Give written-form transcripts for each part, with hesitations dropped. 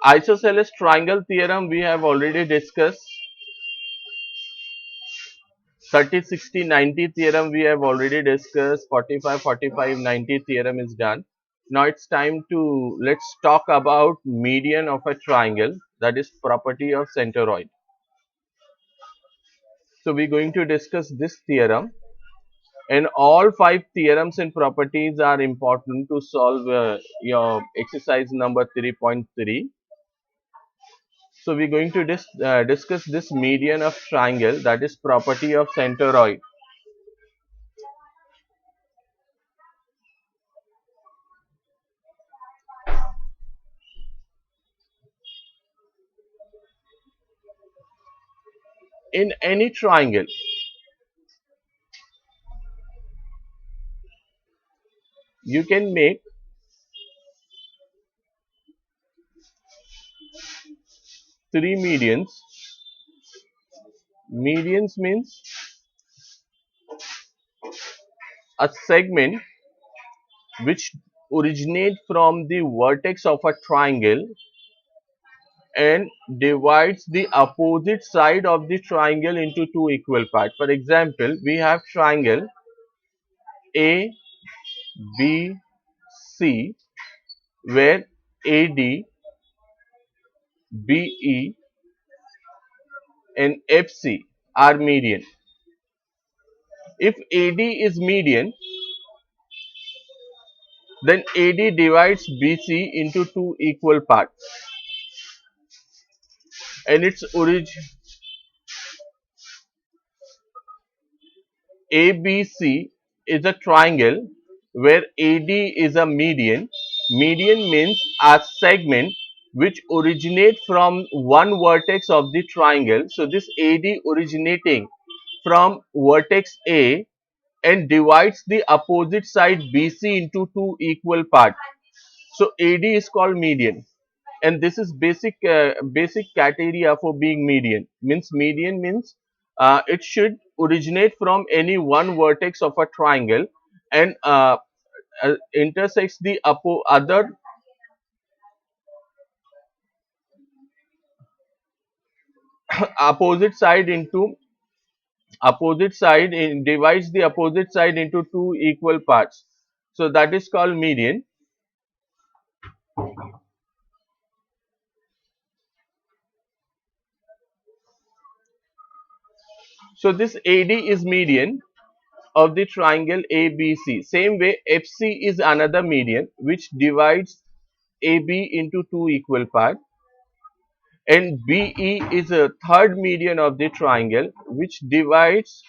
Isosceles triangle theorem we have already discussed. 30, 60, 90 theorem we have already discussed. 45, 45, 90 theorem is done. Now it's time to let's talk about median of a triangle, that is property of centroid. So we're going to discuss this theorem, and all five theorems and properties are important to solve your exercise number 3.3. So we're going to discuss this median of triangle, that is property of centroid. In any triangle, you can make three medians. Medians means a segment which originate from the vertex of a triangle and divides the opposite side of the triangle into two equal parts. For example, we have triangle A, B, C, where AD, BE and FC are median. If AD is median, then AD divides BC into two equal parts, and its origin ABC is a triangle where AD is a median. Median means a segment which originate from one vertex of the triangle. So this AD originating from vertex A and divides the opposite side BC into two equal parts. So AD is called median, and this is basic criteria for being median. Median means it should originate from any one vertex of a triangle and intersects the other opposite side into divides the opposite side into two equal parts. So that is called median. So this AD is median of the triangle ABC. Same way FC is another median which divides AB into two equal parts, and BE is a third median of the triangle which divides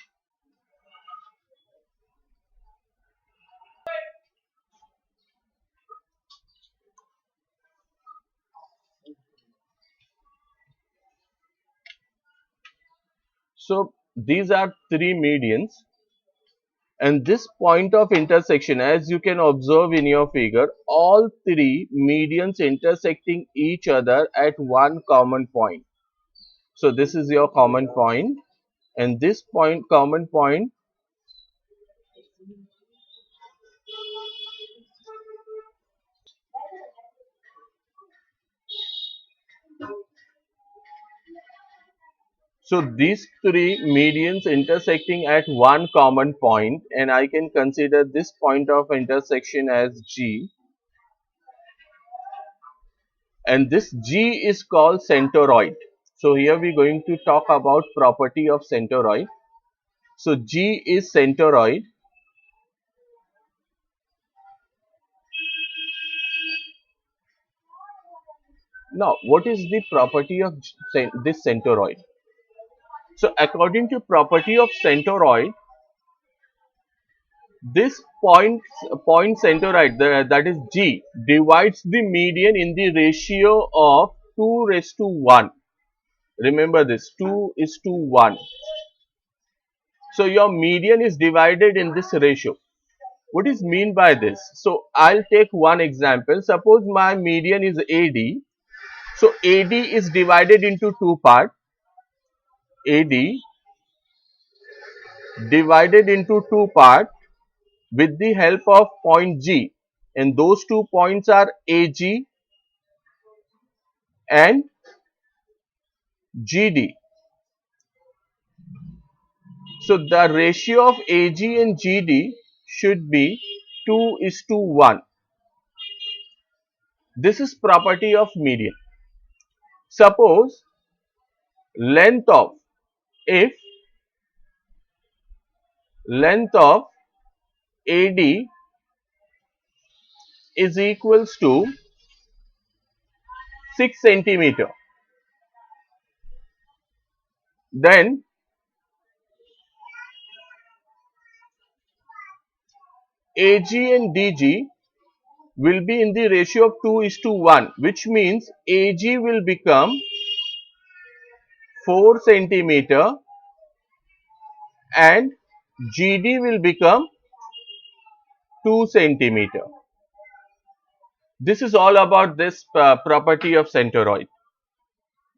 so these are three medians, and this point of intersection, as you can observe in your figure, all three medians intersecting each other at one common point. So this is your common point, and this common point, so these three medians intersecting at one common point, and I can consider this point of intersection as G, and this G is called centroid. So here we are going to talk about property of centroid. So G is centroid. Now what is the property of this centroid? So according to property of centroid, this point centroid, that is G, divides the median in the ratio of 2 raised to 1. Remember this, 2 is to 1. So your median is divided in this ratio. What is mean by this? So I'll take one example. Suppose my median is AD. So AD is divided into two parts. AD divided into two parts with the help of point G, and those two points are AG and GD. So the ratio of AG and GD should be 2:1. This is property of median. Suppose length of, if length of AD is equals to 6 centimeter, then AG and DG will be in the ratio of 2:1, which means AG will become 4 centimeter and GD will become 2 centimeter. This is all about this property of centroid.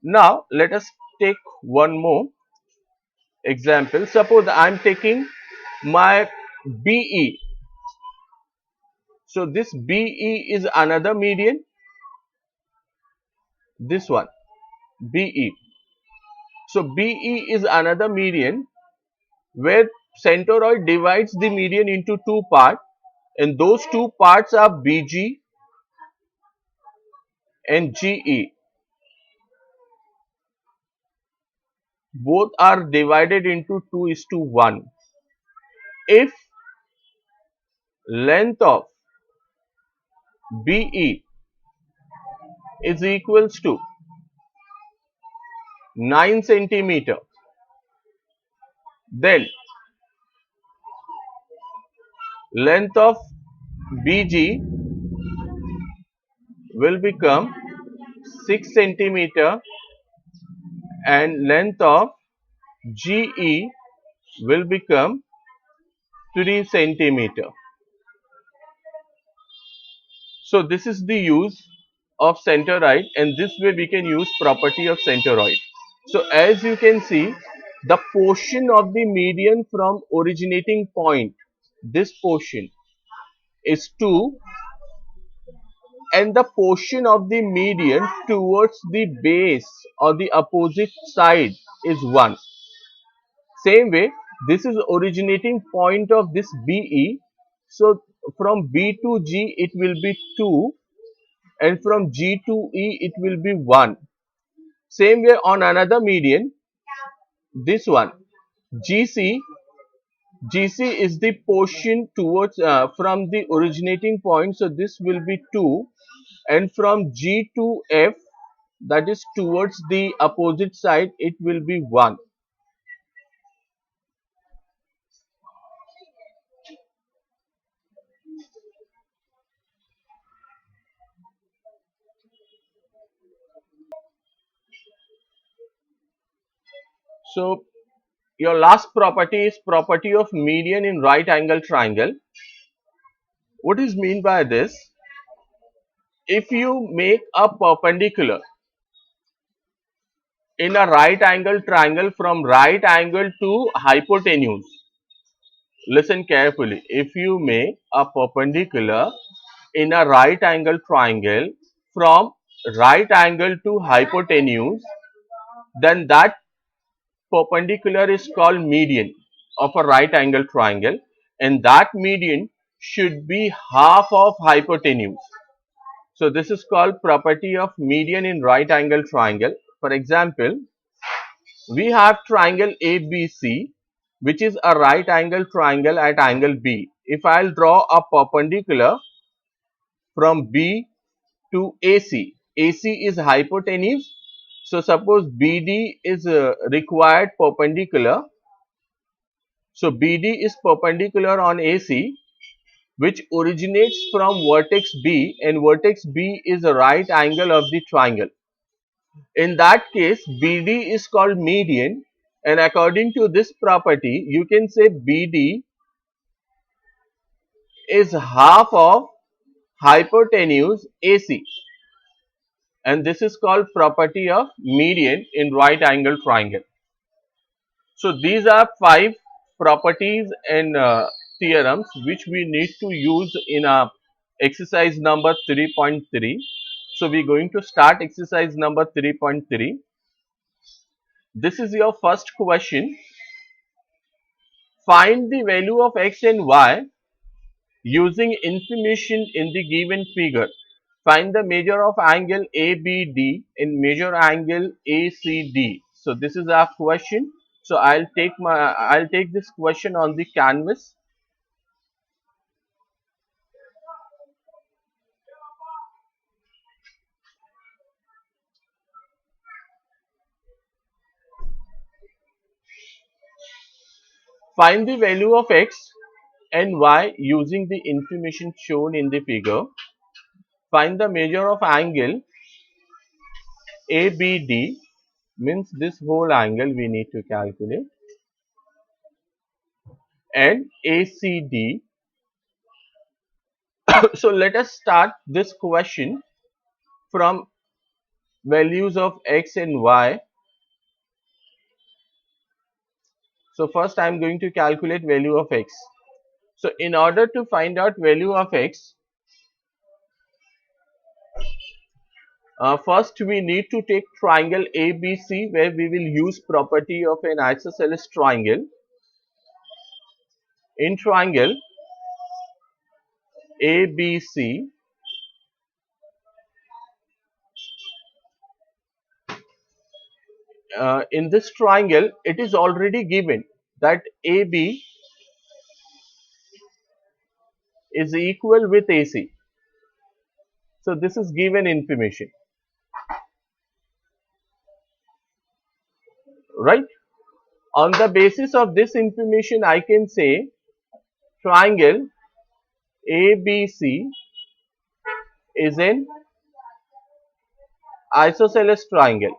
Now let us take one more example. Suppose I am taking my BE. So this BE is another median. This one BE. So BE is another median where centroid divides the median into two parts, and those two parts are BG and GE. Both are divided into 2:1. If length of BE is equals to 9 centimeter, then length of BG will become 6 centimeter and length of GE will become 3 centimeter. So this is the use of centroid, and this way we can use property of centroid. So as you can see, the portion of the median from originating point, this portion is 2, and the portion of the median towards the base or the opposite side is 1. Same way, this is originating point of this BE. So from B to G it will be 2, and from G to E it will be 1. Same way on another median, this one GC. GC is the portion towards from the originating point, so this will be 2, and from G to F, that is towards the opposite side, it will be 1. So your last property is property of median in right angle triangle. What is mean by this? If you make a perpendicular in a right angle triangle from right angle to hypotenuse, listen carefully. If you make a perpendicular in a right angle triangle from right angle to hypotenuse, then that perpendicular is called median of a right angle triangle, and that median should be half of hypotenuse. So this is called property of median in right angle triangle. For example, we have triangle ABC, which is a right angle triangle at angle B. If I'll draw a perpendicular from B to AC, AC is hypotenuse. So suppose BD is required perpendicular. So BD is perpendicular on AC, which originates from vertex B, and vertex B is a right angle of the triangle. In that case, BD is called median, and according to this property, you can say BD is half of hypotenuse AC, and this is called property of median in right angle triangle. So these are 5 properties and theorems which we need to use in exercise number 3.3. So we're going to start exercise number 3.3. This is your first question. Find the value of x and y using information in the given figure. Find the measure of angle ABD and measure angle ACD. So this is our question. So I'll take this question on the canvas. Find the value of x and y using the information shown in the figure. Find the measure of angle ABD, means this whole angle we need to calculate, and ACD. So let us start this question from values of x and y. So first I am going to calculate value of x. So in order to find out value of x, first we need to take triangle ABC, where we will use property of an isosceles triangle. In triangle ABC, in this triangle it is already given that AB is equal with AC. So this is given information, right? On the basis of this information, I can say triangle ABC is an isosceles triangle.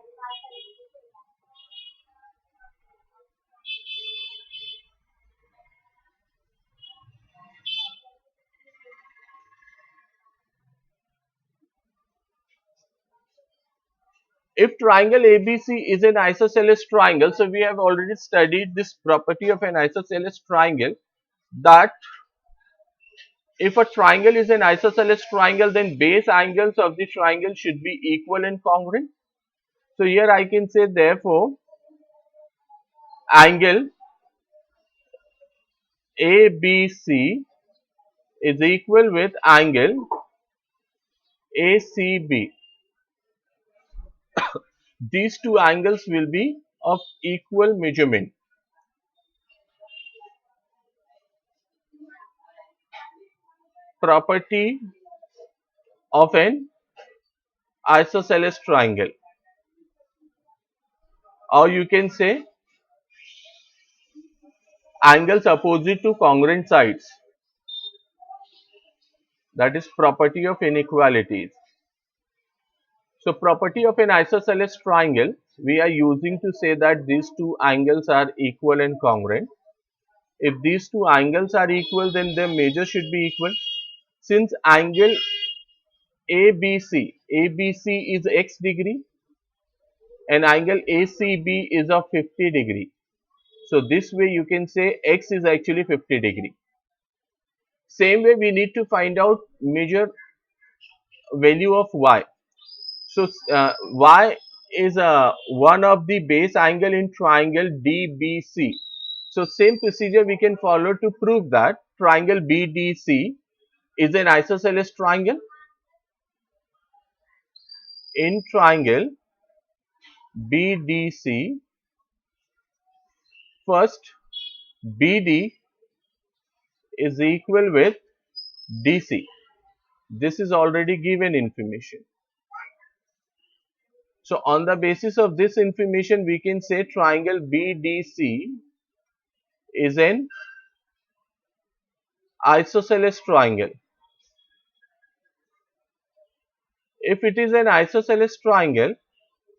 If triangle ABC is an isosceles triangle, so we have already studied this property of an isosceles triangle, that if a triangle is an isosceles triangle, then base angles of the triangle should be equal and congruent. So here I can say, therefore, angle ABC is equal with angle ACB. These two angles will be of equal measurement. Property of an isosceles triangle, or you can say angles opposite to congruent sides, that is property of inequalities. So property of an isosceles triangle we are using to say that these two angles are equal and congruent. If these two angles are equal, then their measure should be equal. Since angle ABC is x degree and angle ACB is of 50 degree. So this way you can say x is actually 50 degree. Same way we need to find out measure value of y. So y is one of the base angle in triangle DBC. So same procedure we can follow to prove that triangle BDC is an isosceles triangle. In triangle BDC, first BD is equal with DC. This is already given information. So on the basis of this information, we can say triangle BDC is an isosceles triangle. If it is an isosceles triangle,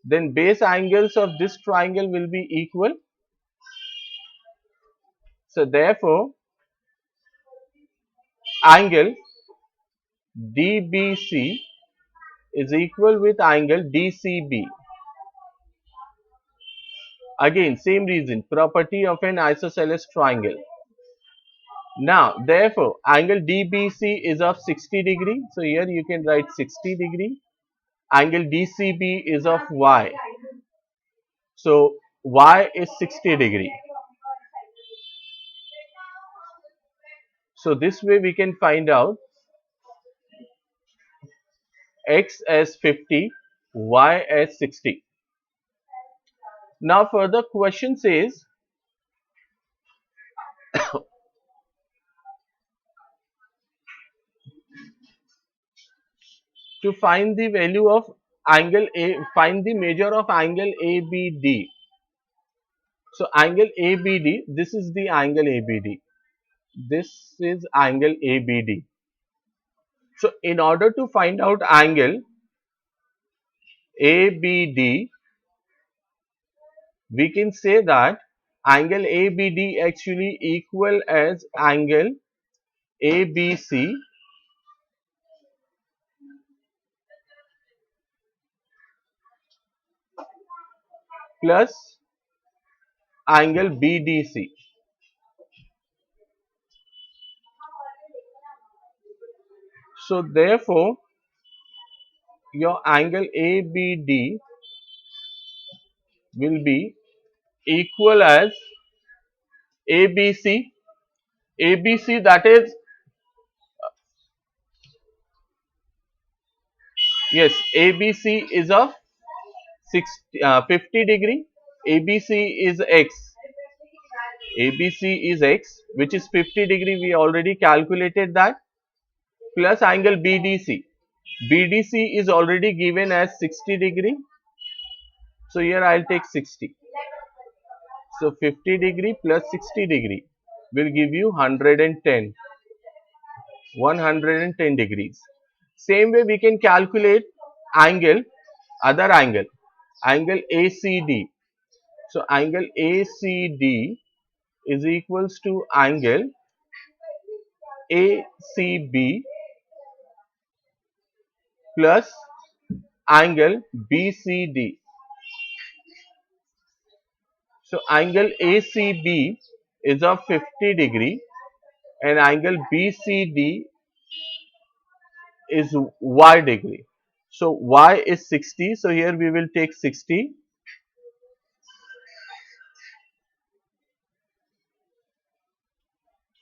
then base angles of this triangle will be equal. So therefore, angle DBC is equal with angle DCB. Again, same reason, property of an isosceles triangle. Now, therefore, angle DBC is of 60 degree. So here you can write 60 degree Angle DCB is of y. So y is 60 degree. So this way we can find out x as 50, y as 60. Now further question says to find the value of angle A, find the measure of angle ABD. So angle ABD, this is the angle ABD. This is angle ABD. So in order to find out angle ABD, we can say that angle ABD actually equal as angle ABC plus angle BDC. So therefore, your angle ABD will be equal as ABC. ABC, that is, yes, ABC is of 50 degree. ABC is X. ABC is X, which is 50 degree. We already calculated that, plus angle BDC. BDC is already given as 60 degree. So here I'll take 60. So 50 degree plus 60 degree will give you 110. 110 degrees. Same way we can calculate angle, other angle, angle ACD. So angle ACD is equals to angle ACB plus angle BCD. So angle ACB is of 50 degree and angle BCD is y degree. So y is 60. So here we will take 60.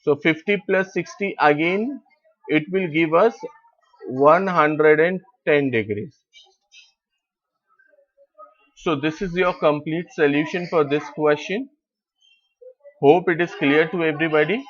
So 50 plus 60, again it will give us 110 degrees. So this is your complete solution for this question. Hope it is clear to everybody.